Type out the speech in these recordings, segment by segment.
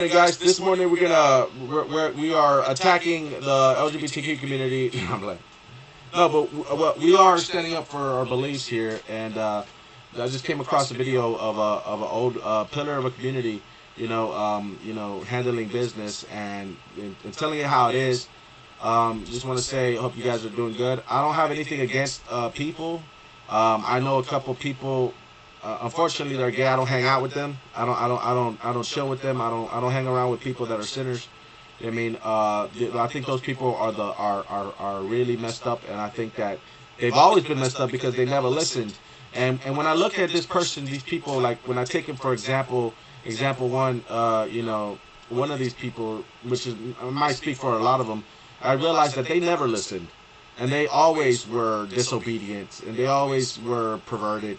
Hey guys, this morning we are attacking the LGBTQ community. I'm like, no, but we are standing up for our beliefs here, and I just came across a video of an old pillar of a community, handling business and telling it how it is. Just want to say, I hope you guys are doing good. I don't have anything against people. I know a couple people. Unfortunately, they're gay. I don't hang out with them. I don't chill with them. I don't hang around with people that are sinners. I mean, I think those people are really messed up, and I think that they've always been messed up because they never listened. And when I look at this person, these people, like when I take them for example one, one of these people, which is I might speak for a lot of them, I realized that they never listened, and they always were disobedient, and they always were perverted.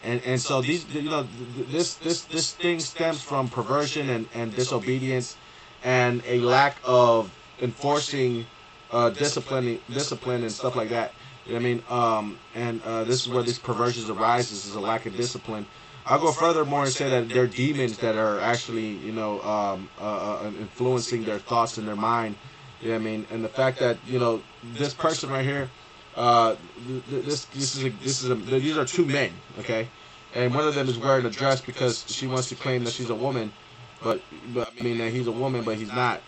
And so these, this thing stems from perversion and disobedience and a lack of enforcing discipline and stuff like that. I mean, this is where these perversions arises, is a lack of discipline. I'll go furthermore and say that they're demons that are actually, influencing their thoughts and their mind. You know what I mean? And the fact that, this person right here, these are two men, okay, and one of them is wearing a dress because she wants to claim that she's a woman, but I mean that he's a woman, but he's not,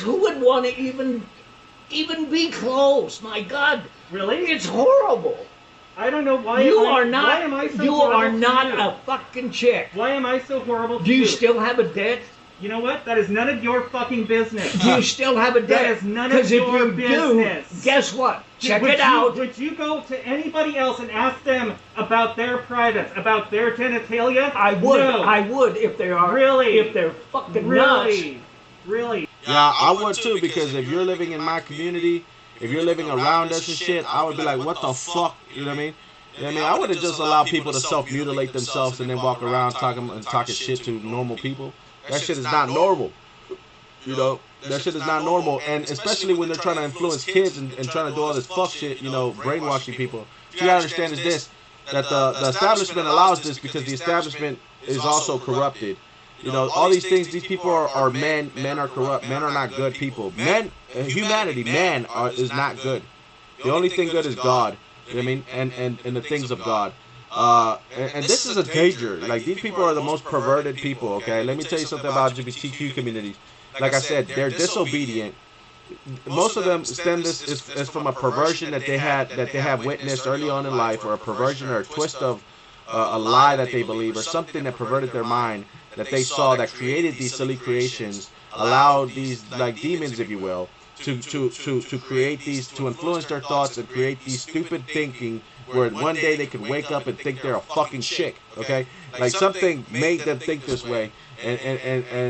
Who would want to even be close? My God, really, it's horrible. I don't know why. You Why are not a fucking chick. Why am I so horrible to Do you you? still have a debt? You know what? That is none of your fucking business. Do you still have a debt? That is none of your business. Do, guess what? Check it out. Would you go to anybody else and ask them about their privates, about their genitalia? I would. No. I would if they are. Really? If they're fucking nuts. Really? Yeah, I would too, because if you're living in my community, if you're living around us and shit, I would be like, what the fuck? You know what I mean? You know what I mean? I would have just allowed people to self-mutilate themselves and then walk around talking shit to normal people. That shit is not normal. That shit is not normal. And especially when they're trying to influence kids and trying to do all this fuck shit, brainwashing people. What you gotta understand is this, that the establishment allows this because the establishment is also corrupted. All these things, these people are men. Men are corrupt. Men are not good people. Humanity, is not good. The only thing good is God. You know what I mean? And the things of God. And this is a danger. Like, these people are the most perverted people, okay? Let me tell you something about LGBTQ communities. Like I said, they're disobedient. Most of them is from a perversion that they have witnessed early on in life, or a perversion or a twist of a lie that they believe, or something that perverted their mind, that they saw, that created these silly creations, allowed these, like, demons, if you will, to create these, to influence their thoughts and create these stupid thinking, where one day they could wake up and think they're a fucking chick, okay? Like, something made them think this way, and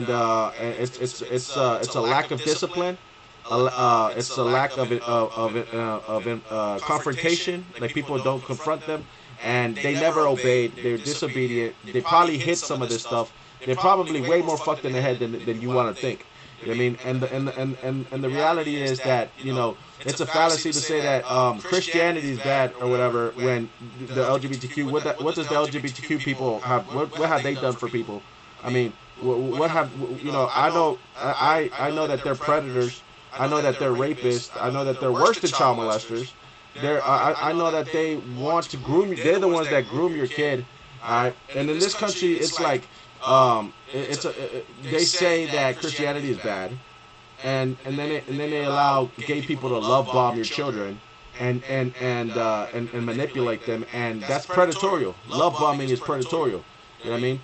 it's a lack of discipline. It's a lack of confrontation. Like, people don't confront them, and they never obeyed. They're disobedient. They probably hit some of this stuff. They're probably way more fucked in the head than you want to think. You know what I mean? And the reality is that, it's a fallacy to say that Christianity is bad or whatever, when the LGBTQ, what does the LGBTQ people have, what have they done for people? I mean, what have, I know that they're predators. I know that they're rapists. I know that they're worse than child molesters. I know that they want to groom you. They're the ones that groom your kid. Alright? And in this country, it's like, they say that Christianity is bad, and then they allow gay people to love bomb your children and manipulate them, and that's predatorial. Love bombing is predatorial. You know what I mean?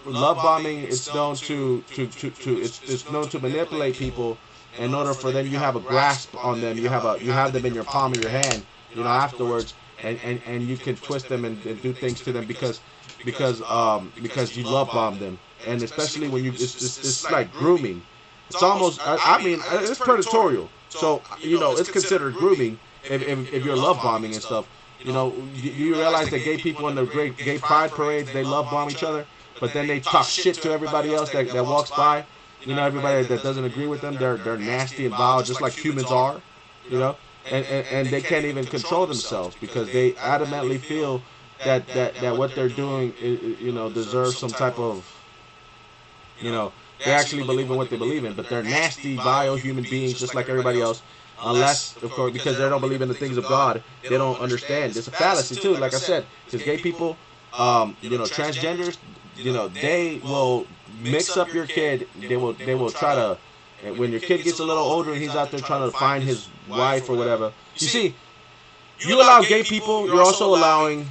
Love bombing is known it's known to manipulate people in order for them, you have a grasp on them, you have them in your palm of your hand, afterwards, and you can twist them and do things to them because you love bomb them. And especially when it's like grooming. It's almost, it's predatorial. So, it's considered grooming if you're love bombing and stuff. You realize that gay people in the great gay pride parades, they love bomb each other, but then they talk shit to everybody else that walks by. Everybody that doesn't agree with them, they're nasty and vile, just like humans are, and they can't even control themselves because they adamantly feel that what they're doing, deserves some type of, they actually believe in what they believe in, but they're nasty, vile human beings just like everybody else. Unless, of course, because they don't believe in the things of God, they don't understand. It's a fallacy too, like I said, because gay people, transgenders, they will mix up your kid. They will try to, when your kid gets a little older and he's out there trying to find his wife or whatever. You see, you allow gay people, you're also allowing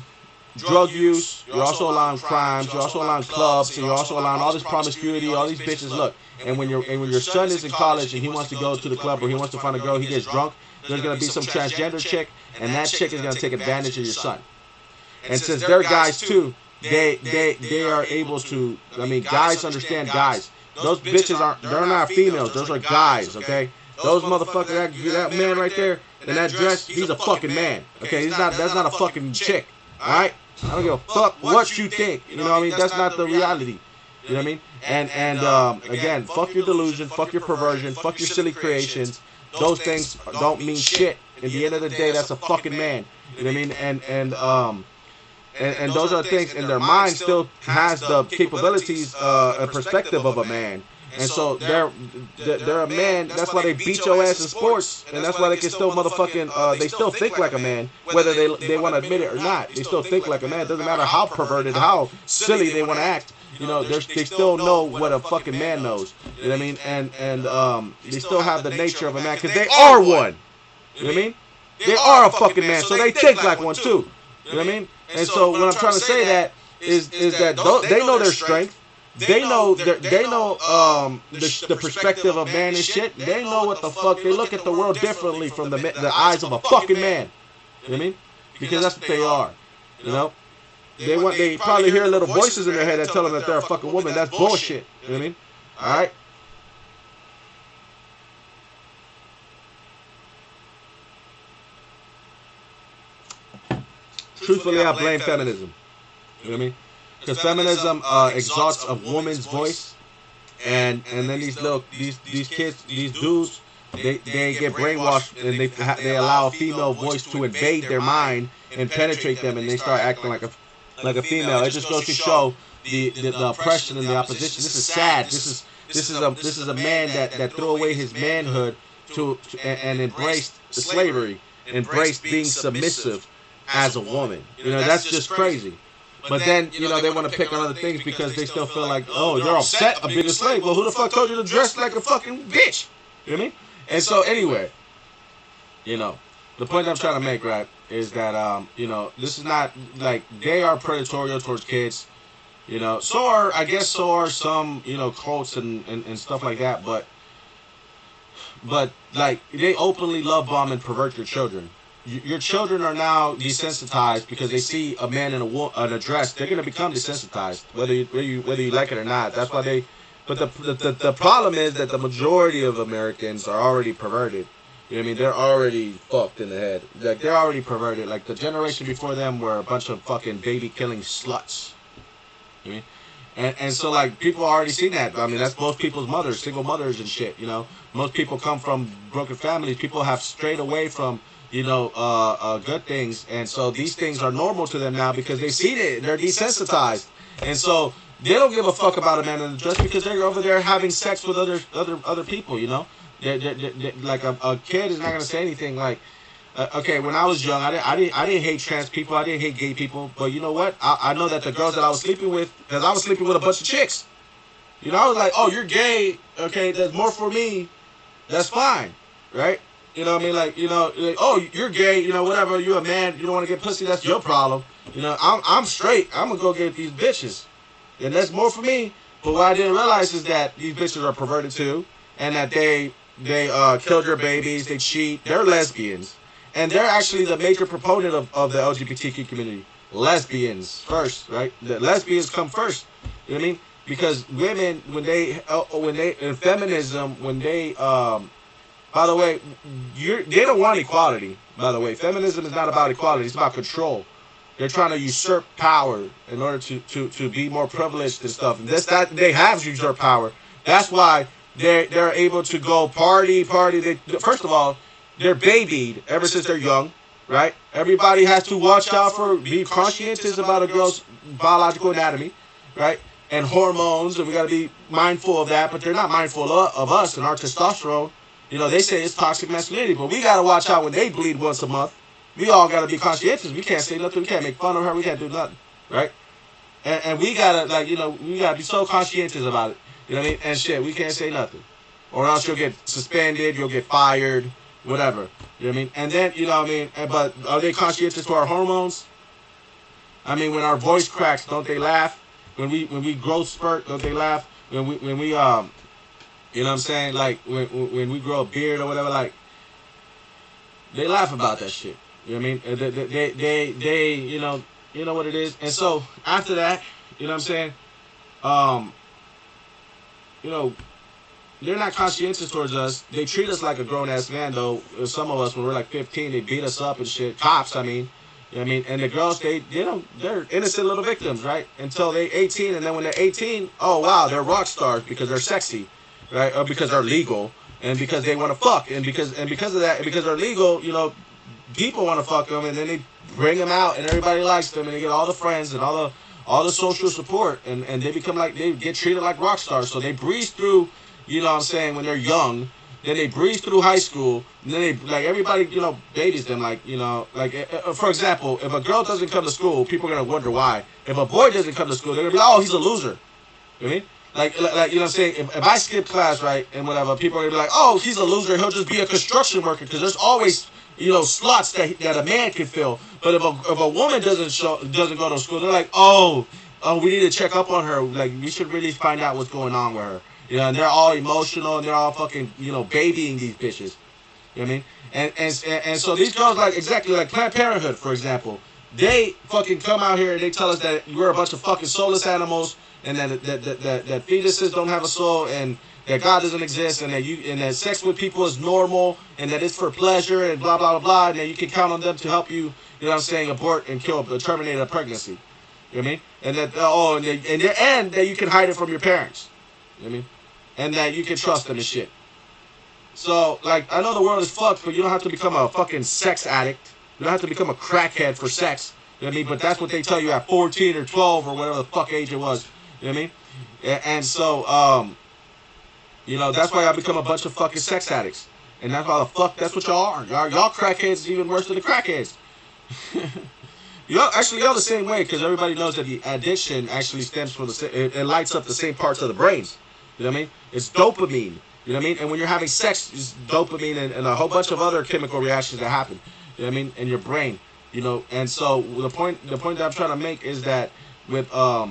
drug use, you're also allowing crimes, you're also allowing clubs, and you're also allowing all this promiscuity, all these bitches. Look, and when your son is in college and he wants to go to the club or he wants to find a girl, he gets drunk, there's going to be some transgender chick, and that chick is going to take advantage of your son. And since they're guys too, they are able to, guys understand guys. Those bitches they're not females, those are guys, okay? Those motherfuckers, that man right there in that dress, he's a fucking man, okay? That's not a fucking chick, alright? I don't give a fuck what you think, you know what I mean? That's not the reality, you know what I mean? And again, fuck your delusion, fuck your perversion, fuck your silly creations. Those things don't mean shit. At the end of the day, that's a fucking man, you know what I mean? And those are things, and their mind still has the capabilities and perspective of a man. And so they're a man. That's why they beat your ass in sports, and that's why they can still motherfucking they still think like a man, whether they want to admit it or not. They still think like a man. It doesn't matter how perverted, how silly they want to act. They still know what a fucking man knows. You know what I mean? And they still have the nature of a man because they are one. You know what I mean? They are a fucking man, so they think like one too. You know what I mean? And so what I'm trying to say that is that they know their strength. They know the perspective of man and shit. They know what the fuck. They look at the world differently from the eyes of a fucking man. You know what I mean? Because that's what they are. You know? They probably hear little voices in their head that tell them that they're a fucking woman. That's bullshit. You know what I mean? Alright? Truthfully, I blame feminism. You know what I mean? Because feminism exalts a woman's voice, and then these kids, these dudes, they get brainwashed, and they allow a female voice to invade their mind and penetrate them, and they start acting like a female. It just goes to show the oppression and the opposition. This is sad. This is a man that threw away his manhood and embraced slavery, embraced being submissive as a woman. That's just crazy. But then, they want to pick on other things because they still feel like, oh, you're upset of being a slave. Well, who the fuck told you to dress like a fucking bitch? You know what I mean? And so, anyway, the point I'm trying to make, right, is that, this is not, like, they are predatory towards kids. So are some, cults and stuff like that. But, like, they openly love bomb and pervert your children. Your children are now desensitized because they see a man in a dress. They're gonna become desensitized, whether you like it or not. That's why they. But the problem is that the majority of Americans are already perverted. You know what I mean? They're already fucked in the head. Like, they're already perverted. Like, the generation before them were a bunch of fucking baby killing sluts. You know what I mean? And so, like, people already seen that. I mean, that's most people's mothers, single mothers and shit. Most people come from broken families. People have strayed away from good things, and so these things are normal to them now because they've seen it. They're desensitized, and so they don't give a fuck about a man in a dress because they're over there having sex with other people. They're like a kid is not gonna say anything like, okay, when I was young, I didn't hate trans people, I didn't hate gay people, but you know what? I know that the girls that I was sleeping with, because I was sleeping with a bunch of chicks. I was like, oh, you're gay, okay, there's more for me, that's fine, right? You know what I mean? Like, oh, you're gay, whatever, you're a man, you don't want to get pussy, that's your problem. I'm straight, I'm going to go get these bitches. And that's more for me. But what I didn't realize is that these bitches are perverted too, and that they killed your babies, they cheat, they're lesbians. And they're actually the major proponent of the LGBTQ community. Lesbians first, right? The lesbians come first. You know what I mean? Because women, when they in feminism, by the way, they don't want equality, by the way. Feminism is not about equality. It's about control. They're trying to usurp power in order to be more privileged and stuff. And they have usurped power. That's why they're able to go party. First of all, they're babied ever since they're young, right? Everybody has to watch out be conscientious about a girl's biological anatomy, right? and hormones, and we got to be mindful of that. But they're not mindful of us and our testosterone. You know, they say it's toxic masculinity, but we got to watch out when they bleed once a month. We all got to be conscientious. We can't say nothing. We can't make fun of her. We can't do nothing, right? And we got to, like, you know, we got to be so conscientious about it. You know what I mean? And shit, we can't say nothing. Or else you'll get suspended, you'll get fired, whatever. You know what I mean? And then, you know what I mean? But are they conscientious to our hormones? I mean, when our voice cracks, don't they laugh? When we growth spurt, don't they laugh? When we you know what I'm saying? Like when we grow a beard or whatever, like they laugh about that shit. You know what I mean? They you know what it is. And so after that, you know what I'm saying? You know, they're not conscientious towards us. They treat us like a grown ass man though. Some of us when we're like 15, they beat us up and shit. Cops, I mean. You know what I mean? And the girls, they're innocent little victims, right? Until they're 18, and then when they're 18, oh wow, they're rock stars because they're sexy, right? Or because they're legal, and because they want to fuck, and because of that, because they're legal, you know, people want to fuck them, and then they bring them out, and everybody likes them, and they get all the friends and all the social support, and they become like, they get treated like rock stars. So they breeze through, you know what I'm saying, when they're young. Then they breeze through high school, and then they, like, everybody, you know, babies them, like, you know, like, for example, if a girl doesn't come to school, people are going to wonder why. If a boy doesn't come to school, they're going to be like, oh, he's a loser. You know what I mean? Like, you know what I'm saying? If I skip class, right, and whatever, people are going to be like, oh, he's a loser, he'll just be a construction worker, because there's always, you know, slots that a man can fill. But if a woman doesn't go to school, they're like, oh, we need to check up on her. Like, we should really find out what's going on with her. You know, and they're all emotional, and they're all fucking, you know, babying these bitches. You know what I mean? And so these girls, like, exactly like Planned Parenthood, for example, they fucking come out here and they tell us that we're a bunch of fucking soulless animals, and that fetuses don't have a soul, and that God doesn't exist, and that sex with people is normal, and that it's for pleasure, and blah blah blah blah, and that you can count on them to help you, you know what I'm saying, abort and terminate a pregnancy. You know what I mean? And that and that you can hide it from your parents. You know what I mean? And that you can trust them and shit. So, like, I know the world is fucked, but you don't have to become a fucking sex addict. You don't have to become a crackhead for sex. You know what I mean? But that's what they tell you at 14 or 12 or whatever the fuck age it was. You know what I mean? And so, you know, that's why y'all become a bunch of fucking sex addicts. And that's why the fuck, that's what y'all are. Y'all crackheads is even worse than the crackheads. Y'all the same way, because everybody knows that the addiction actually stems from it lights up the same parts of the brains. You know what I mean? It's dopamine. You know what I mean? And when you're having sex, it's dopamine and a whole bunch of other chemical reactions that happen. You know what I mean? In your brain. You know, and so the point that I'm trying to make is that with I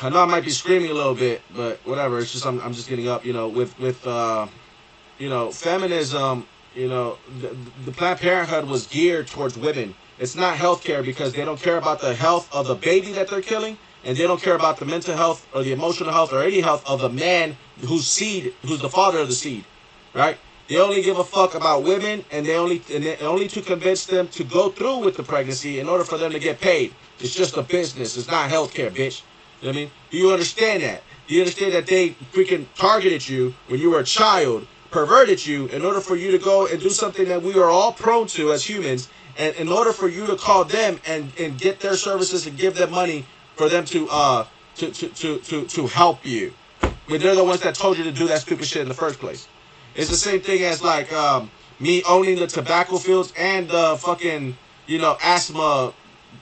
know I might be screaming a little bit, but whatever. It's just I'm just getting up. You know, with you know, feminism. You know, the Planned Parenthood was geared towards women. It's not healthcare because they don't care about the health of the baby that they're killing. And they don't care about the mental health or the emotional health or any health of the man who's the father of the seed, right? They only give a fuck about women, and they only to convince them to go through with the pregnancy in order for them to get paid. It's just a business. It's not healthcare, bitch. You know what I mean? Do you understand that? Do you understand that they freaking targeted you when you were a child, perverted you in order for you to go and do something that we are all prone to as humans, and in order for you to call them and get their services and give them money for them to help you, when they're the ones that told you to do that stupid shit in the first place. It's the same thing as like me owning the tobacco fields and the fucking, you know, asthma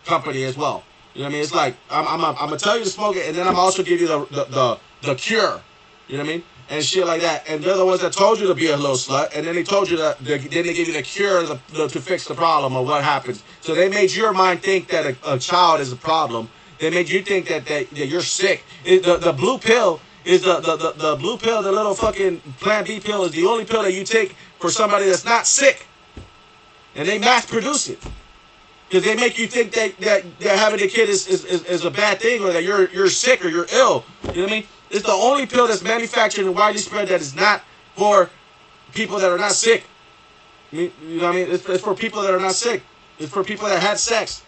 company as well. You know what I mean? It's like I'm gonna tell you to smoke it, and then I'm also give you the cure. You know what I mean? And shit like that. And they're the ones that told you to be a little slut, and then they told you that then they give you the cure to fix the problem or what happens. So they made your mind think that a child is a problem. They made you think that you're sick. The blue pill is the blue pill, the little fucking Plan B pill is the only pill that you take for somebody that's not sick. And they mass produce it. Because they make you think that having a kid is a bad thing, or that you're sick or you're ill. You know what I mean? It's the only pill that's manufactured and widely spread that is not for people that are not sick. You know what I mean? It's for people that are not sick. It's for people that had sex.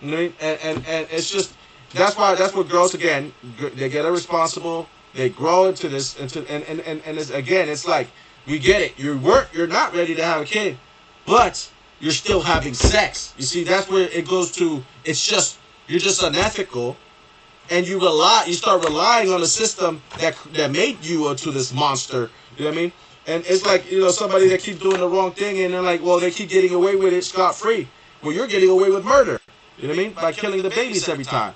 You know what I mean? And it's just, that's what girls, again, they get irresponsible, they grow into this, and it's, again, it's like, we get it, you're not ready to have a kid, but you're still having sex. You see, that's where it goes to, you're just unethical and you start relying on the system that made you into this monster. You know what I mean? And it's like, you know, somebody that keeps doing the wrong thing, and they're like, well, they keep getting away with it scot-free. Well, you're getting away with murder. You know what I mean? By killing the babies every time.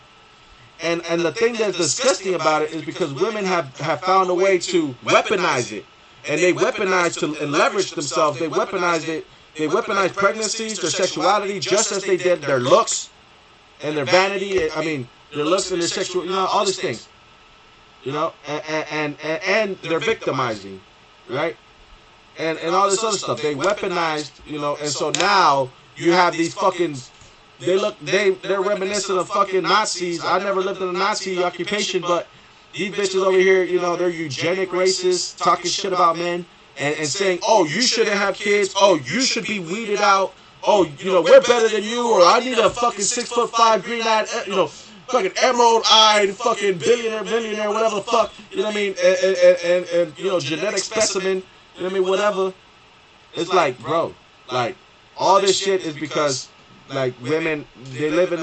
And the thing that's disgusting about it is because women have found a way to weaponize it. And they weaponize and leverage themselves. They weaponize it. They weaponize pregnancies, their sexuality, just as they did their looks and their vanity. I mean, their looks and their sexual, you know, all these things. You know, and they're victimizing, right? And all this other stuff. They weaponized, you know, and so now you have these fucking, they're reminiscent of fucking Nazis. I never lived in a Nazi occupation, but these bitches over here, you know, they're eugenic racists, talking shit about men, and saying, oh, you shouldn't have kids, oh, you should be weeded out, oh, you know, we're better than you, or I need a fucking 6'5" green-eyed, you know, fucking emerald-eyed fucking billionaire, millionaire, whatever the fuck, you know what I mean, and you know, genetic specimen, you know what I mean, whatever. It's like, bro, like, all this shit is because, like, women, they live in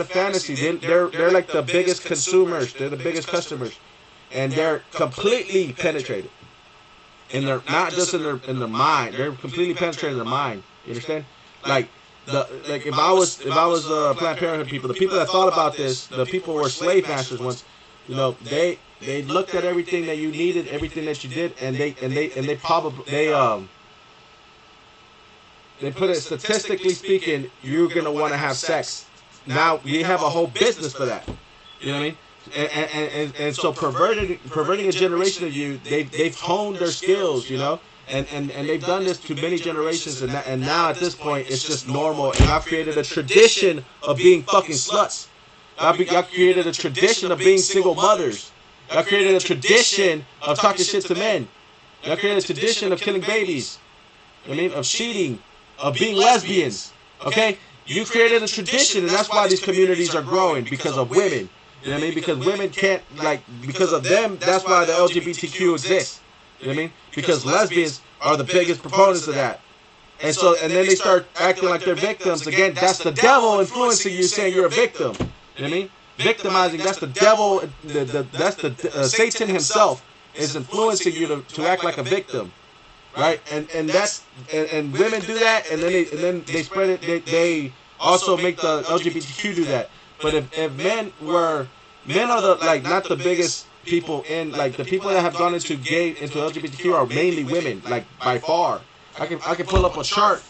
a fantasy. They're like the biggest consumers. They're the biggest customers, and they're completely penetrated. And they're not just in their mind. They're completely penetrated in their mind. You understand? Like if I was Planned Parenthood people, the people that thought about this, the people who were slave masters once, you know, they looked at everything that you needed, everything that you did, and they put it, statistically speaking, you're gonna want to have sex. Now we have a whole business for that. You know what I mean? And so perverting a generation of you, they've honed their skills, you know, and they've done this to many generations, and now at this point it's just normal. And I've created a tradition of being fucking sluts. I've created a tradition of being single mothers. I've created a tradition of talking shit to men. I've created a tradition of killing babies. I mean, of cheating, of being lesbians. Okay? You created a tradition, and that's why these communities are growing, because of women. You know what I mean? Because women can't, like, because of them, that's why the LGBTQ exists. You know what I mean? Because lesbians are the biggest proponents of that. And so, and then they start acting like they're victims. Again, that's the devil influencing you, saying you're a victim. You know what I mean? Victimizing, that's the devil, Satan himself is influencing you to act like a victim. Right? And that's, and women do that, and then they spread it, they also make the LGBTQ do that. But if men are the, like, not the biggest people in, like, the people that have gone into LGBTQ are mainly women, like, by far. I can pull up a chart,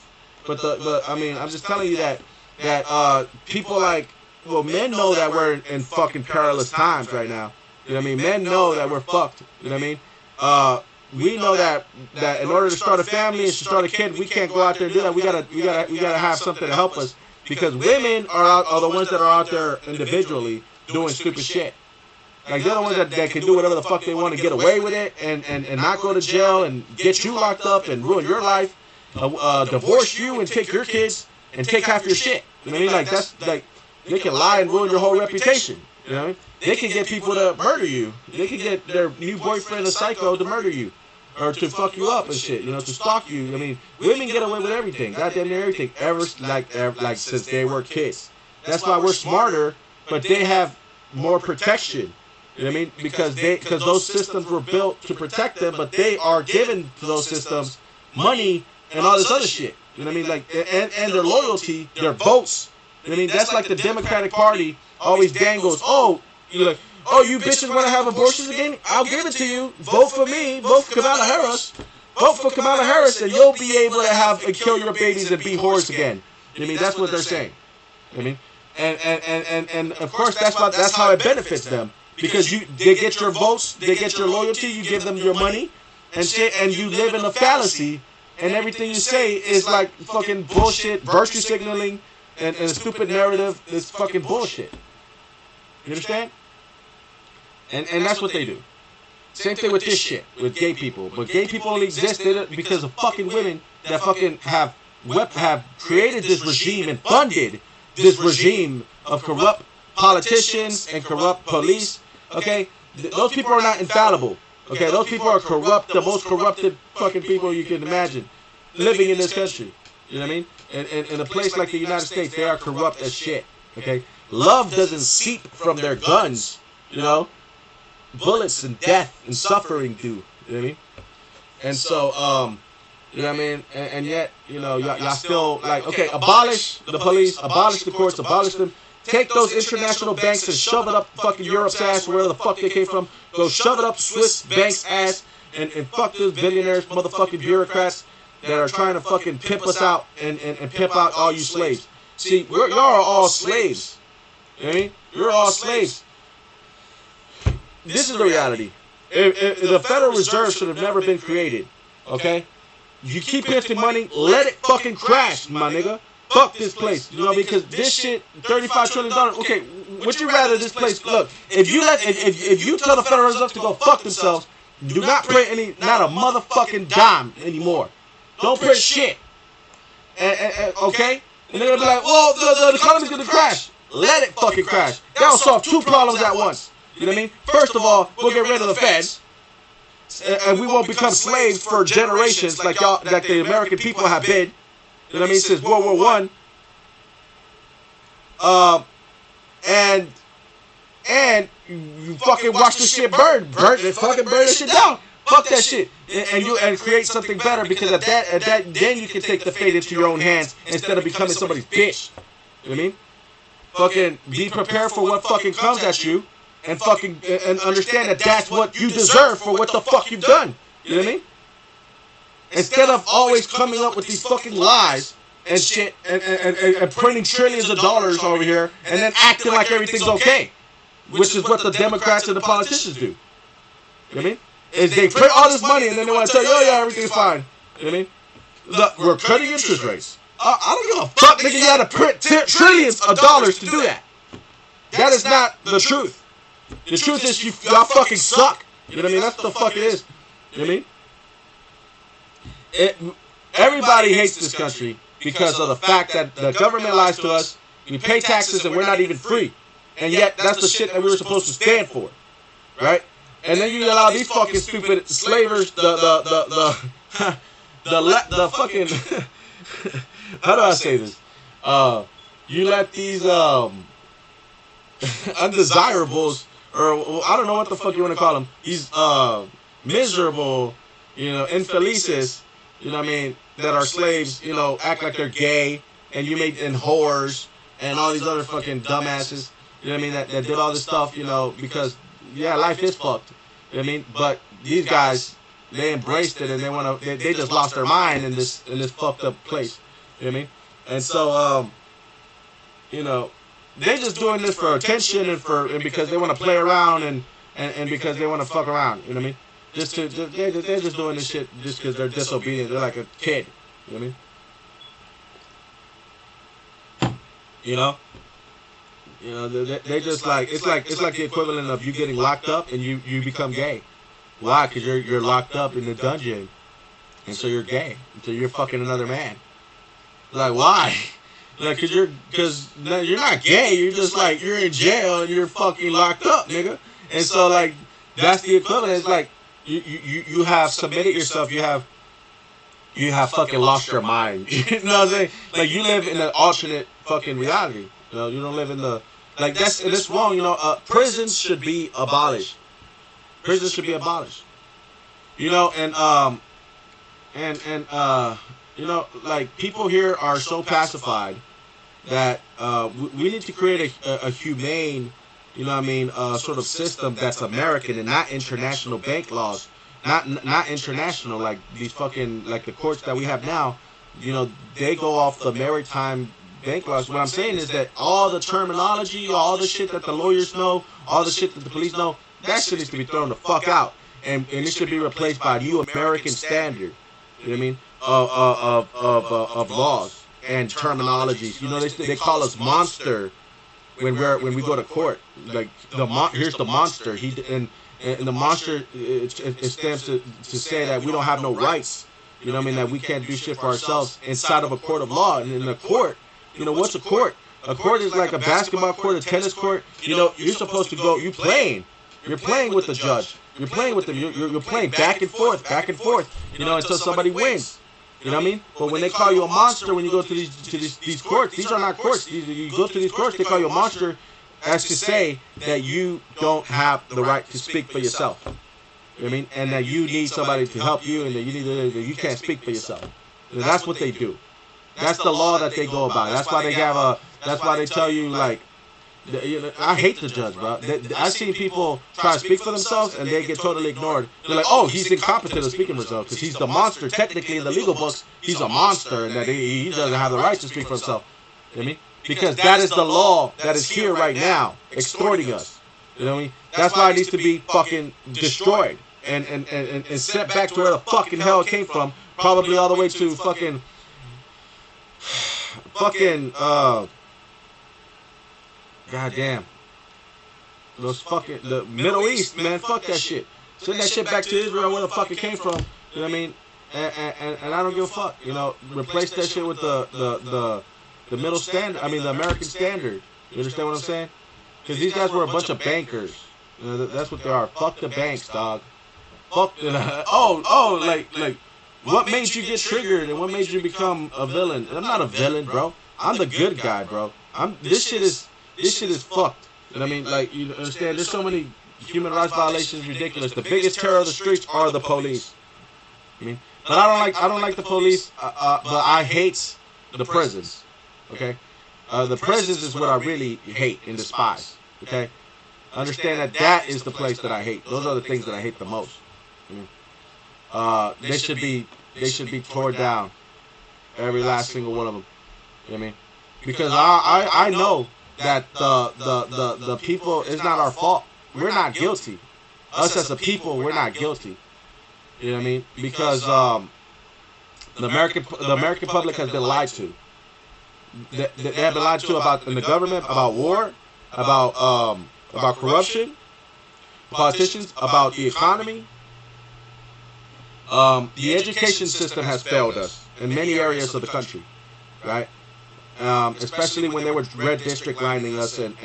but I mean, I'm just telling you that people like, well, men know that we're in fucking perilous times right now. You know what I mean? Men know that we're fucked. You know what I mean? We know that in order to start a family and to start a kid, we can't go out there and do that. We gotta have something to help us, because women are the ones that are out there individually doing stupid shit. Like, they're the ones that can do whatever the fuck they want to get away with it, and not go to jail and get you locked up and ruin your life, divorce you and take your kids and take half your shit. You know what I mean? Like, that's like, they can lie and ruin your whole reputation. You know what I mean? They can get people to murder you. They can get their new boyfriend, a psycho, to murder you, or to fuck you up and shit. You know, to stalk you. I mean, women get away with everything, goddamn near everything, ever since they were kids. That's why we're smarter, but they have more protection. You know what I mean? Because those systems were built to protect them, but they are giving to those systems money and all this other shit. You know what I mean? Like, and their loyalty, their votes. You know what I mean? That's like the Democratic Party always dangles. Oh, you're like, oh, you bitches want to have abortions again? I'll give it to you. Vote for me. Vote for Kamala Harris. Vote for Kamala Harris, and you'll be able to have and kill your babies and be whores again. You know what I mean? That's what they're saying. You know what I mean? And of course that's how it benefits them. Because they get your votes, they get your loyalty, you give them your money, and shit, and you live in a fallacy, and everything you say is like fucking bullshit, virtue signaling, and a stupid narrative is fucking bullshit. You understand? And that's what they do. Same thing with this shit, with gay people. But gay people only exist because of fucking women that fucking have created this regime and funded this regime of corrupt politicians and corrupt police. Okay, those people are not infallible. Okay, those people are corrupt, the most corrupted fucking people you can imagine living in this country. You know what I mean? And in a place like the United States, they are corrupt as shit. Okay, Love doesn't seep from their guns, you know. Bullets and death and suffering do. You know what I mean? And so, you know what I mean? And yet, you know, y'all still like, okay, abolish the police, abolish the courts, abolish them. Take those international banks and shove it up fucking Europe's ass, wherever the fuck they came from. Go shove it up Swiss banks' ass and fuck those billionaires, motherfucking bureaucrats that are trying to fucking pimp us out and pimp out all you slaves. See, y'all are all slaves. You know what I mean? You're all slaves. This is the reality. If the Federal Reserve should have never been created. Okay? You keep printing money, let it fucking crash, my nigga. Fuck this place. You know, because this shit, $35 trillion. Okay, would you rather this place, look, if you tell the Federal Reserve to go fuck themselves, do not print not a motherfucking dime anymore. Don't print shit. Okay? And they're gonna be like, well, the economy's gonna crash. Let it fucking crash. That'll solve two problems at once. You know what I mean? First of all, we'll get rid of the feds, and we won't become slaves for generations like y'all, like the American people have been. You know what I mean? Since World War I. And you fucking watch this shit burn this shit down. Fuck that shit, and create something better, because at that then you can take the fate into your own hands instead of becoming somebody's bitch. You know what I mean? Fucking be prepared for what fucking comes at you. And fucking and understand that that's what you deserve for what the fuck you've done. You know what I mean? Instead of always coming up with these fucking lies and shit and printing trillions of dollars over here and then acting like everything's okay, which is what the Democrats and the politicians do. You know what I mean? Is they print all this money and then they want to tell you, oh yeah, everything's fine. You know what I mean? We're cutting interest rates. I don't give a fuck, nigga. You had to print trillions of dollars to do that. That is not the truth. The truth is y'all fucking suck. You know what I mean? That's what the fuck it is. You know what I mean? Everybody hates this country because of the fact that the government lies to us. We pay taxes and we're not even free. And yet that's the shit that we were supposed to stand for. Right? And then you allow these fucking stupid slavers, the fucking how do I say this? You let these undesirables, or I don't know what the fuck you want to call them, these miserable, you know, infelices, you know what I mean, that are slaves, you know, act like they're gay, and and whores, and all these other fucking dumbasses, you know what I mean, that did all this stuff, you know, because, yeah, life is fucked, you know what I mean, but these guys, they embraced it, and they just lost their mind in this fucked up place, you know what I mean, and so, you know, they're just doing this for attention and because they want to play around and because they want to fuck around. You know what I mean? They're just doing this shit just because they're disobedient. They're like a kid. You know what I mean? You know, they just like it's like the equivalent of you getting locked up and you become gay. Why? Because you're locked up in the dungeon, and so you're gay. So you're fucking another man. Like, why? Like, cause you're not gay. You're just like, you're in jail and you're fucking locked up, nigga. And so like, that's the equivalent. It's like you have submitted yourself. You have fucking lost your mind. You know what I'm saying? Like, you live in an alternate fucking reality. You know, you don't live in the like that's wrong. You know, prisons should be abolished. Prisons should be abolished. You know, and you know, like, people here are so pacified that we need to create a humane, you know what I mean, sort of system that's American and not international bank laws, not international, like these fucking, like the courts that we have now, you know, they go off the maritime bank laws. What I'm saying is that all the terminology, all the shit that the lawyers know, all the shit that the police know, that shit needs to be thrown the fuck out, and it should be replaced by a new American standard, you know what I mean, of laws and terminologies. You know, they call us monster when we go to court. Like, here's the monster. And the monster, it stands to say that we don't have no rights. You know what I mean? That we can't do shit for ourselves inside of a court of law. And in a court, you know, what's a court? A court is like a basketball court, a tennis court. You know, you're supposed to go, you're playing with the judge. You're playing with them. You're playing back and forth, you know, until somebody wins. You know what I mean? But when they call you a monster when you go to these courts, these are not courts. You go to these courts, they call you a monster as to say that you don't have the right to speak for yourself. You know what I mean? And that you need somebody to help you, and that you can't speak for yourself. And that's what they do. That's the law that they go about. That's why they have a. That's why they tell you like. I hate the judge, bro. I've seen people try to speak for themselves and they get totally ignored. They're like, oh, he's incompetent to speak for himself because he's the monster. Technically, in the legal books, he's a monster and that he doesn't have the right to speak for himself. You know what I mean? Because that is the law that is here right now, extorting us. You know what I mean? That's why it needs to be fucking destroyed and sent back to where the fucking hell it came from. Probably all the way to fucking goddamn. Those fucking, the Middle East, man, fuck that shit. Send that shit back to Israel where the fuck it came from. You know what I mean? And I don't give a fuck. You know, replace that shit with the middle standard, I mean the American standard. You understand what I'm saying? Because these guys were a bunch of bankers. You know, that's what they are. Fuck the banks, dog. Fuck the, like, what made you get triggered and what made you become a villain? I'm not a villain, bro. I'm the good guy, bro. This shit is fucked. You know what I mean? Like, you understand? There's so many human rights violations, ridiculous. The biggest terror of the streets are the police. I mean, but I don't like the police. But I hate the prisons. Okay, the prisons is what I really hate and despise. Okay, understand that is the place that I hate. Those are the things that I hate the most. They should be torn down, every last single one of them. You know what I mean? Because I know that the people, it's not our fault. We're not guilty. Us as a people, we're not guilty. You know what I mean? Because the American public has been lied to. They have been lied to about in the government, about war, about corruption, politicians, about the economy. The education system has failed us in many areas of the country, right? Especially when they were red district lining us and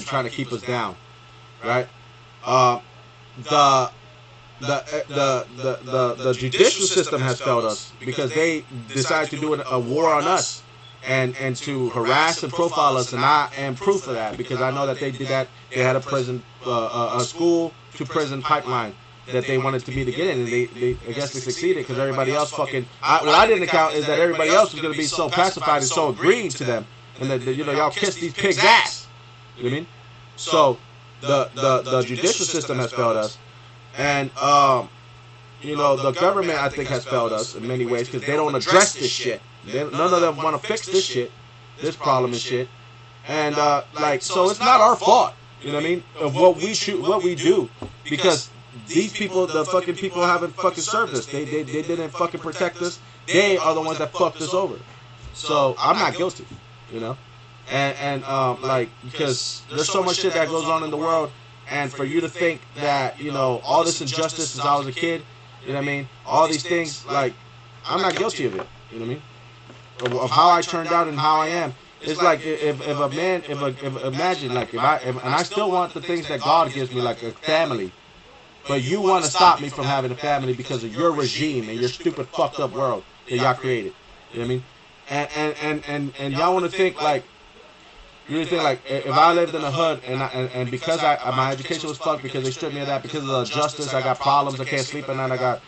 trying to keep us down, right? The judicial system has failed us because they decided to do a war on us and to harass and profile us, and I am proof of that because I know that they did that. They had a school to prison pipeline that they wanted to me to get in, and I guess they succeeded because everybody else fucking. What I didn't account is that everybody else was going to be so pacified and so agreeing to them, and that y'all kiss these pigs' ass. You know what I mean? So the judicial system has failed us, and the government I think has failed us in many ways because they don't address this shit. None of them want to fix this shit, this problem and shit, and so it's not our fault. You know what I mean? Of what we do, because these people, the fucking people, haven't fucking served us. They didn't fucking protect us. They are the ones that fucked us over. So I'm not guilty, you know. And because there's so much shit that goes on in the world, and for you to think that all this injustice since I was a kid, you know what I mean? All these things, like, I'm not guilty of it. You know what I mean? Of how I turned out and how I am. It's like if I still want the things that God gives me, like a family. But you want to stop me from having a family because of your regime and your stupid fucked up world that y'all created. You know what I mean? And y'all want to think like, if I lived in a hood and because my education was fucked because they stripped me of that, because of the justice, I got problems, I can't sleep at night, I got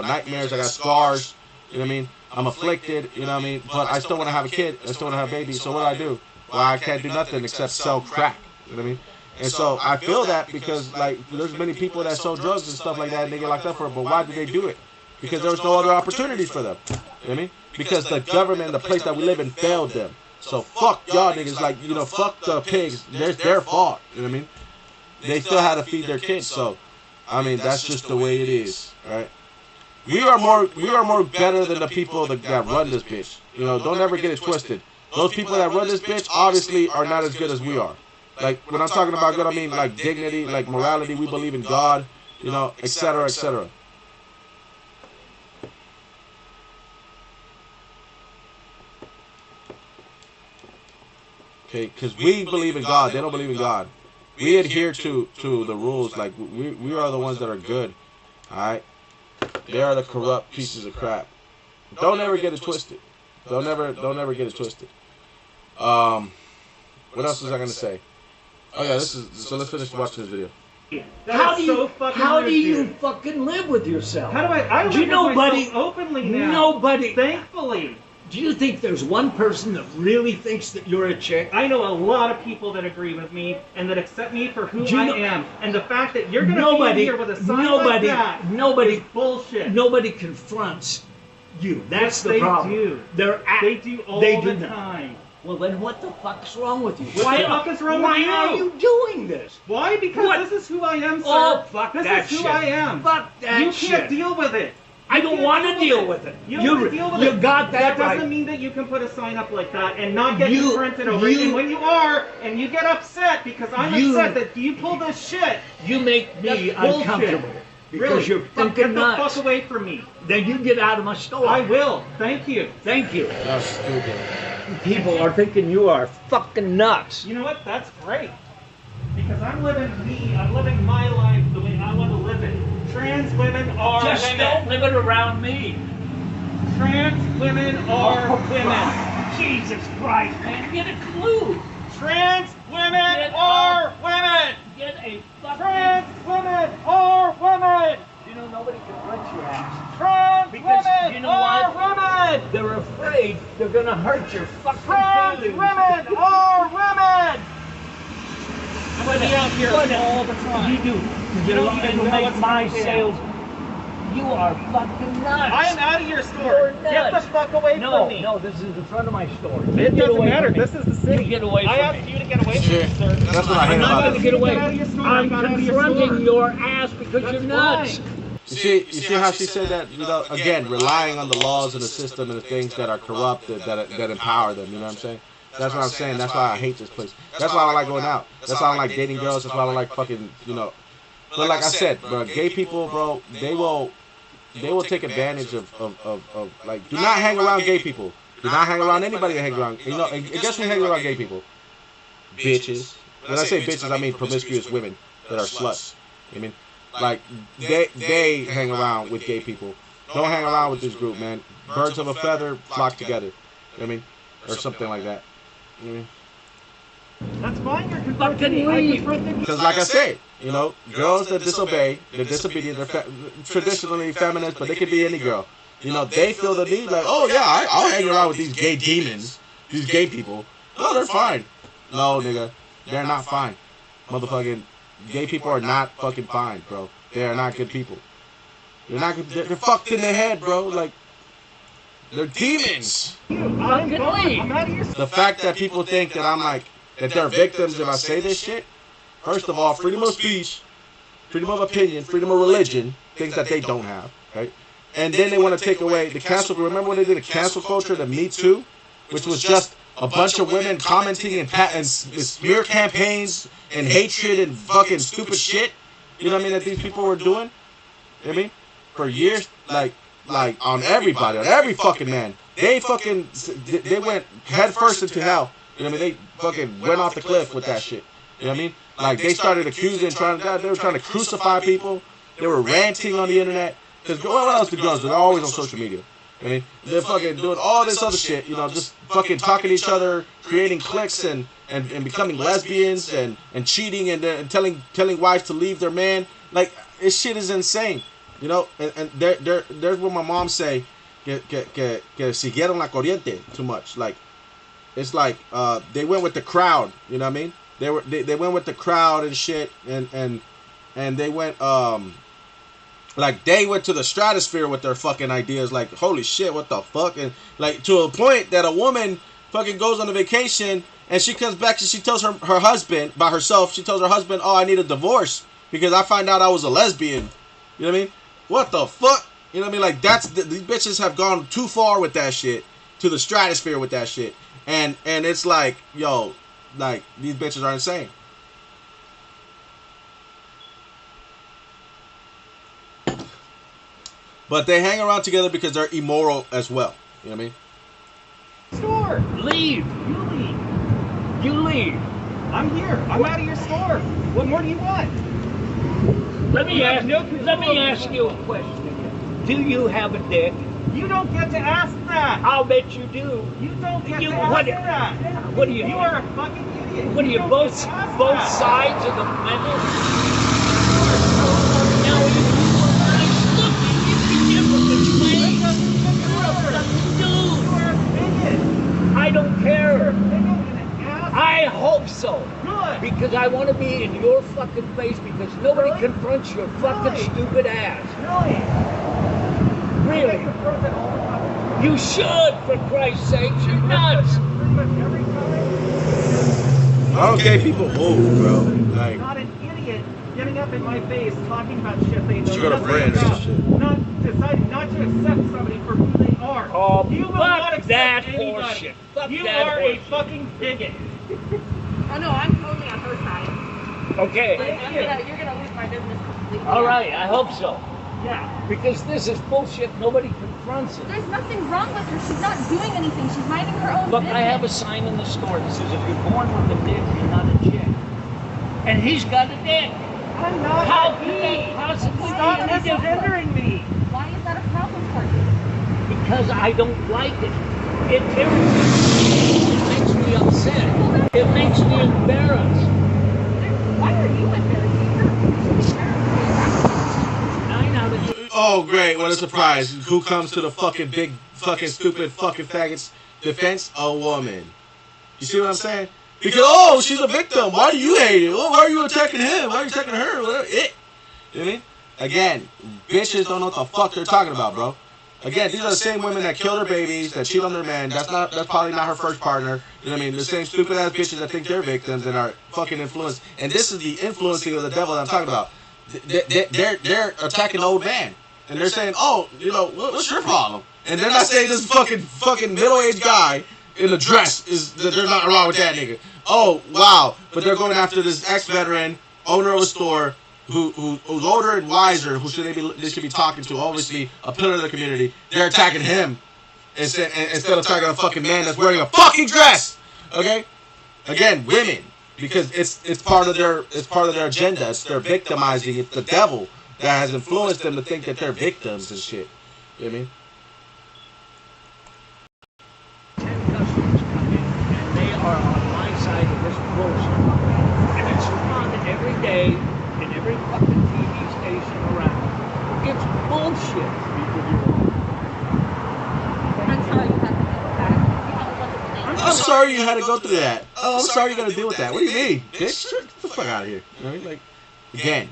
nightmares, I got scars. You know what I mean? I'm afflicted. You know what I mean? But I still want to have a kid. I still want to have a baby. So what do? Well, I can't do nothing except sell crack. You know what I mean? And so I feel that because, like, there's many people that sell drugs and stuff like that and they get locked up for it. But why did they do it? Because there was no other opportunities for them. You know what I mean? Because the government, the place that we live in, failed them. So fuck y'all niggas. Like, fuck the pigs. It's their fault. You know what I mean? They still had to feed their kids. So, I mean, that's just the way it is, right? We are more better than the people that run this bitch. Don't ever get it twisted. Those people that run this bitch obviously are not as good as we are. Like, when I'm talking about good, I mean like dignity, like morality. We believe in God, etc., etc. Okay, because we believe in God. They don't believe in God. We adhere to the rules. Like, we are the ones that are good. All right? They are the corrupt pieces of crap. Don't ever get it twisted. Don't ever get it twisted. What else was I gonna say? Oh yeah, so let's finish watching this video. How do you fucking live with yourself? How do I live with myself openly now? Nobody. Thankfully. Do you think there's one person that really thinks that you're a chick? I know a lot of people that agree with me and that accept me for who I am. And the fact that you're going to be here with a sign like that is bullshit. Nobody confronts you. That's the problem. They do all the time. Well, then what the fuck's wrong with you? What the fuck is wrong with you? Why are you doing this? Why? Because this is who I am, sir. Oh, fuck that shit. This is who I am. Fuck that shit. You can't deal with it. I don't want to deal with it. You don't want to deal with it. You got that right. That doesn't mean that you can put a sign up like that and not get confronted over it. And when you are, and you get upset because I'm upset that you pull this shit. You make me uncomfortable. Because you're fucking nuts. Get the fuck away from me. Then you get out of my store. I will. Thank you. Thank you. That's stupid. People are thinking you are fucking nuts. You know what? That's great. Because I'm living me. I'm living my life the way I want to live it. Trans women are Just women. don't live it around me. Trans women are women. Jesus Christ, man. Get a clue. Trans women are women. Get a fucking... Trans women are women. You know, nobody can rent your ass. Trans women you know are what? women. They're afraid they're gonna hurt your fucking Trans feelings. women are women. I'm gonna be out here all the time. You do. You don't even make my sales. You are fucking nuts. I am out of your store. Get the fuck away from me. No, this is the front of my store. It doesn't matter. This is the city. You get away from me. I asked you to get away from me, sir. That's what I hate I'm not about going to it. get away. Get out of your store. I'm Get out of your confronting store. your ass because you're nuts. You see how she said that? You know, again, relying on the laws and the system and the things that are corrupted, that empower them. You know what I'm saying? That's what I'm saying. That's why I hate this place. That's why I don't like going out. That's why I don't like dating girls. That's why I don't like fucking, you know. But like I said, bro, gay people, bro, they will take advantage of like, do not hang around gay people. Do not hang around anybody that hangs around. You know, and guess who hangs around gay people? Bitches. When I say bitches, I mean promiscuous women that are sluts. I mean, like, they hang around with gay people. Don't hang around with this group, man. Birds of a feather flock together. You know what I mean? Or something like that. You know what I mean? That's fine. You're confronting me. Because like I said, you know, girls that disobey, they're disobedient, they're traditionally feminist, but they could be any girl. You know, they feel the need, like, oh yeah, I'll hang around with these gay demons, these gay people. Oh, they're fine. No, nigga, they're not fine. Motherfucking gay people are not fucking fine, bro. They are not good people. They're not good. They're fucked in the head, bro. Like, they're demons. I'm out of your store. The fact that people think that I'm like, that they're victims if I say this shit. First of all, freedom of speech, freedom of opinion, freedom of religion, things that they don't have, right? And then they want to take away the cancel. Remember when they did the cancel culture, the Me Too, which was just a bunch of women commenting and smear campaigns and hatred and fucking stupid shit. You know what I mean? That these people were doing. You know what I mean? For years, like on everybody, on every fucking man. They went head first into hell. You know what I mean? They fucking went off the cliff with that shit. You know what I mean? Like, they started accusing, they were trying to crucify people. They were ranting on the internet. Because what else do girls do? They're always on social media. I mean, they're fucking doing all this other shit, you know, just fucking talking to each other, creating cliques and becoming lesbians and cheating and telling wives to leave their man. Like, this shit is insane. You know, and there's what my mom say, que siguieron la corriente too much. Like, it's like they went with the crowd, you know what I mean? They went with the crowd and shit, and they went like, they went to the stratosphere with their fucking ideas. Like, holy shit, what the fuck? And like, to a point that a woman fucking goes on a vacation and she comes back and she tells her husband, by herself, she tells her husband, oh, I need a divorce because I find out I was a lesbian. You know what I mean? What the fuck? You know what I mean? Like, these bitches have gone too far with that shit, to the stratosphere with that shit. And it's like, yo, like, these bitches are insane. But they hang around together because they're immoral as well. You know what I mean? Store. Leave. You leave. You leave. I'm here. I'm out of your store. What more do you want? Let me ask you a question again. Do you have a dick? You don't get to ask that. I'll bet you do. You don't get to ask that. What are you? You are a fucking idiot. What are you, both sides of the mental? Now, if you were nice looking, you'd be different, but you ain't. You're a idiot. I don't care. I hope so. Good. Because I want to be in your fucking face because nobody confronts your fucking stupid ass. Really? You should, for Christ's sake. You're nuts. Okay, people move, bro. Like, not an idiot getting up in my face talking about shit they know. You got a brand or some shit. Not deciding not to accept somebody for who they are. Oh, you will not fuck accept that anybody. horseshit. Fuck You that are horseshit. a fucking bigot. Oh no, I'm totally on her side. Okay. Like, you're gonna lose my business completely. All right, I hope so. Yeah. Because this is bullshit. Nobody confronts it. There's nothing wrong with her. She's not doing anything. She's minding her own Look, business. I have a sign in the store that says if you're born with a dick, you're not a chick. And he's got a dick. I'm not. How could that possibly Stop be any different? misgendering me. Why is that a problem for you? Because I don't like it. It irritates me. It makes me upset. It makes me embarrassed. Why are you embarrassed? oh great, what a surprise. Who comes to the fucking big, fucking stupid, fucking faggots defense? A woman. You see what I'm saying? Because, oh, she's a victim. Why do you hate it? Well, why are you attacking him? Why are you attacking her? Whatever. You know what I mean? Again, bitches don't know what the fuck they're talking about, bro. Again, these are the same women that kill their babies, that cheat on their men. That's probably not her first partner. You know what I mean? The same stupid ass bitches that think they're victims and are fucking influenced. And this is the influencing of the devil that I'm talking about. They're attacking the old man. And they're saying, oh, you know, what's your problem? And they're not saying this fucking middle-aged guy in a dress is that there's nothing wrong with that nigga. Oh, wow. But they're going after this ex-veteran, owner of a store, who's older and wiser, who they should be talking to, obviously a pillar of the community. They're attacking him instead of attacking a fucking man that's wearing a fucking dress. Okay? Again, women, because it's part of their agenda. It's their victimizing. It's the devil that has influenced them to think that they're victims and shit. You know what I mean? 10 customers come in and they are on my side of this bullshit. And it's on every day in every fucking TV station around. It's bullshit. I'm sorry you had to go I'm sorry you had to go back. through that. Oh, I'm sorry you got to deal with that. What do you mean, bitch? Get the fuck out of here. You know what I mean? Like, again,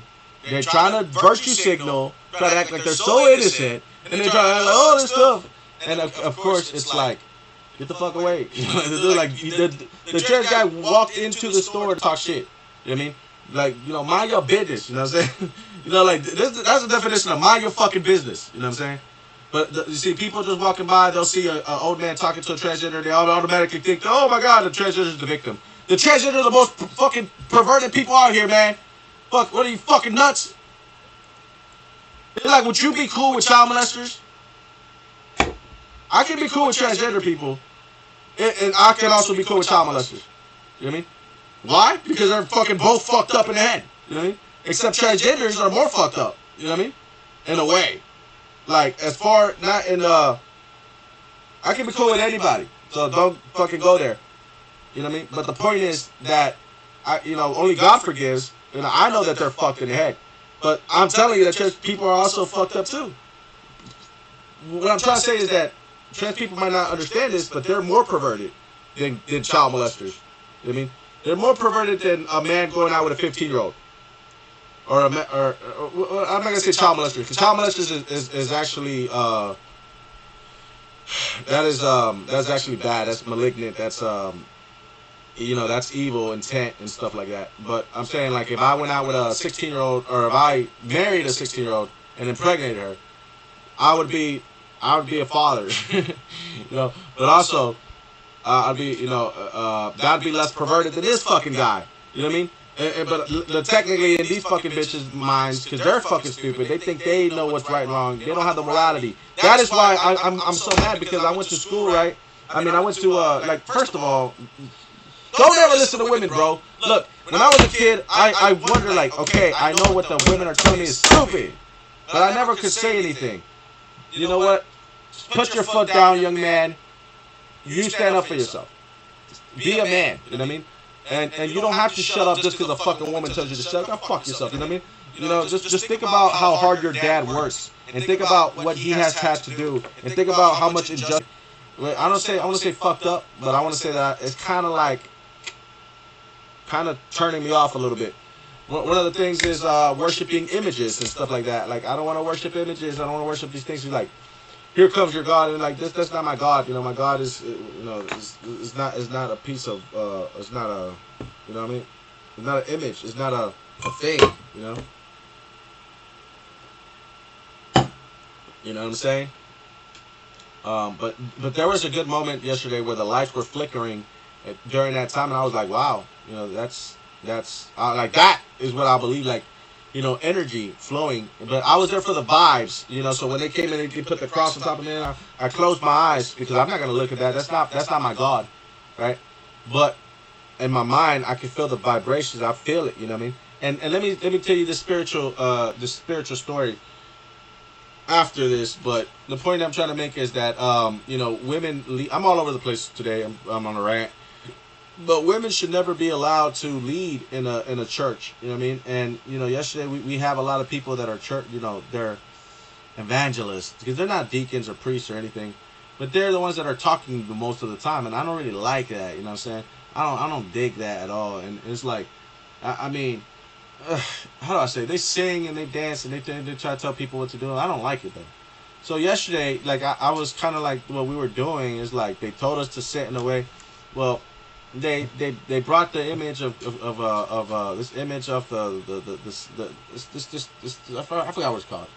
they're trying to virtue signal, try to act like they're so innocent, and they're trying to act like, oh, this stuff. And of course, it's like, get the fuck away. The church guy walked into the store to talk shit. You know what I mean? Like, you know, mind your business. You know what I'm saying? You know, like, that's the definition of mind your fucking business. You know what I'm saying? But you see, people just walking by, they'll see an old man talking to a transgender, they automatically think, oh my god, the transgender is the victim. The transgender are the most fucking perverted people out here, man. Fuck, what are you, fucking nuts? It's like, would you be cool with child molesters? I can be cool with transgender people, and I can also be cool with child molesters. You know what I mean? Why? Because they're fucking both fucked up in the head. You know what I mean? Except transgenders are more fucked up. You know what I mean? In a way. Like, as far, not in, I can be cool with anybody. So don't fucking go there. You know what I mean? But the point is that, only God forgives. You know, I know that they're fucked in the head. But I'm telling you that trans people are also fucked up too. What I'm trying to say is that trans people might not understand this, but they're more perverted than child molesters. You know what I mean? They're more perverted than a man going out with a 15-year-old. Or I'm not gonna say child molesters, because child molesters is actually that's actually bad. That's malignant. That's that's evil intent and stuff like that. But I'm saying, like, if I went out with a 16-year-old, or if I married a 16-year-old and impregnated her, I would be a father. But also I'd be that'd be less perverted than this fucking guy. You know what I mean? But technically, in these fucking bitches' minds, because they're fucking stupid, they think they know what's right and wrong. They don't have the morality. That is why I'm so mad, because I went to school, right? I mean, I went to, first of all, don't ever listen to women, bro. Look, when I was a kid, I wonder, like, okay, I know what the women are telling me is stupid, but I never could say anything. You know what? Put your foot down, young man. You stand up for yourself. Be a man. You know what I mean? And you don't have to shut up just because a fucking woman tells you to shut up. Fuck yourself. You know what I mean? You know, just think about how hard your dad works, and think about what he has had to do, and think about how much injustice. I want to say fucked up, but I want to say that it's kind of turning me off a little bit. One of the things is worshiping images and stuff like that. Like, I don't want to worship images. I don't want to worship these things. It's like, here comes your God, and like that's not my God. You know, my God is, you know, is not a piece of it's not a, you know what I mean? It's not an image. It's not a thing. You know. You know what I'm saying? But there was a good moment yesterday where the lights were flickering during that time, and I was like, wow, you know, that's like, that is what I believe, like, you know, energy flowing. But I was there for the vibes, you know. So when they came in and they put the cross on top of me, I closed my eyes because I'm not gonna look at that. That's not my God, right? But in my mind, I can feel the vibrations. I feel it, you know what I mean? And let me tell you this spiritual story after this, but the point I'm trying to make is that you know, women I'm all over the place today. I'm on a rant, but women should never be allowed to lead in a church. You know what I mean? And you know, yesterday we have a lot of people that are church. You know, they're evangelists because they're not deacons or priests or anything, but they're the ones that are talking the most of the time, and I don't really like that. You know what I'm saying? I don't dig that at all. And it's like, I mean. How do I say? They sing and they dance and they try to tell people what to do. I don't like it though. So yesterday, like I was kind of like, what we were doing is like, they told us to sit in a way. Well, they brought the image of this image of this I forgot what it's called.